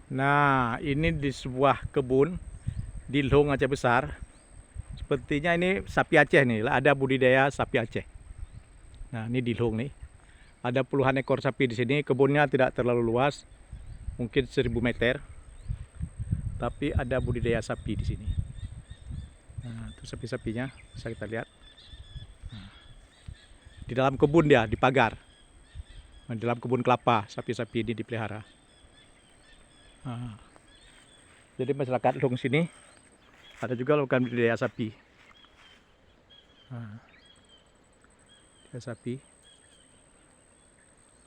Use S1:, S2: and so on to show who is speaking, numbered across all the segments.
S1: Nah, ini di sebuah kebun di Long Aceh Besar. Sepertinya ini sapi Aceh nih, ada budidaya sapi Aceh. Nah, ini di Long nih. Ada puluhan ekor sapi di sini. Kebunnya tidak terlalu luas, mungkin 1000 meter. Tapi ada budidaya sapi di sini. Nah, itu sapi-sapinya bisa kita lihat. Nah, di dalam kebun dia, di pagar. Nah, di dalam kebun kelapa, sapi-sapi ini dipelihara. Nah, jadi masyarakat Long sini ada juga lakukan budidaya sapi. Nah, budidaya sapi.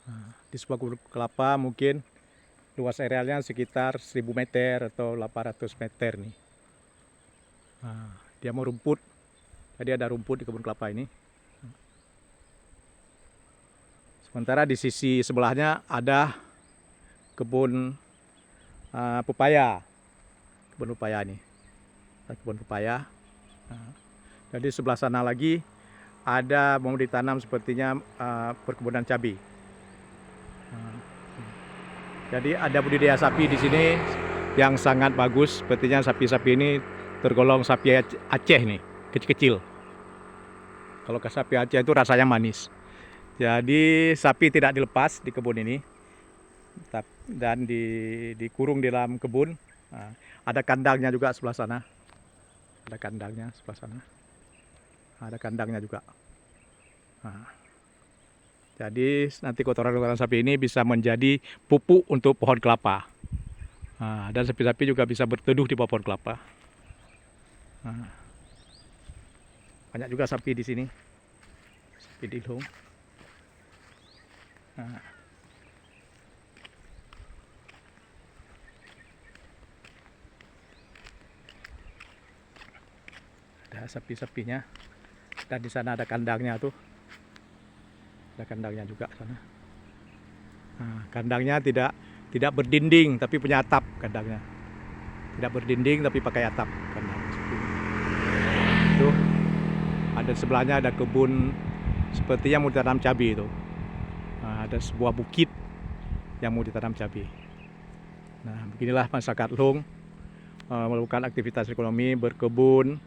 S1: Nah, di sebuah kebun kelapa mungkin luas arealnya sekitar 1000 meter atau 800 meter nih. Nah, dia mau rumput. Jadi ada rumput di kebun kelapa ini. Sementara di sisi sebelahnya ada kebun pepaya. Kebun pepaya nih. Kebun pepaya. Nah, jadi sebelah sana lagi ada mau ditanam sepertinya perkebunan cabai. Nah, jadi ada budidaya sapi di sini yang sangat bagus. Sepertinya sapi-sapi ini tergolong sapi Aceh nih, kecil-kecil. Kalau ke sapi Aceh itu rasanya manis. Jadi sapi tidak dilepas di kebun ini dan dikurung di dalam kebun. Nah, ada kandangnya juga sebelah sana. Ada kandangnya sebelah sana. Ada kandangnya juga. Nah, jadi nanti kotoran-kotoran sapi ini bisa menjadi pupuk untuk pohon kelapa. Nah, dan sapi-sapi juga bisa berteduh di bawah pohon kelapa. Nah, banyak juga sapi di sini. Sapi di Long. Nah, ada sapi-sapinya. Dan di sana ada kandangnya tuh. Ada kandangnya juga sana. Nah, kandangnya tidak berdinding tapi punya atap kandangnya. Tidak berdinding tapi pakai atap kandang. Itu ada sebelahnya ada kebun sepertinya mau ditanam cabai itu. Nah, ada sebuah bukit yang mau ditanam cabai. Nah, beginilah masyarakat Long melakukan aktivitas ekonomi, berkebun,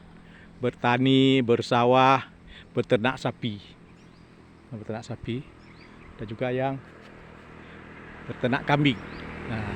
S1: bertani, bersawah, beternak sapi. Beternak sapi dan juga yang beternak kambing. Nah,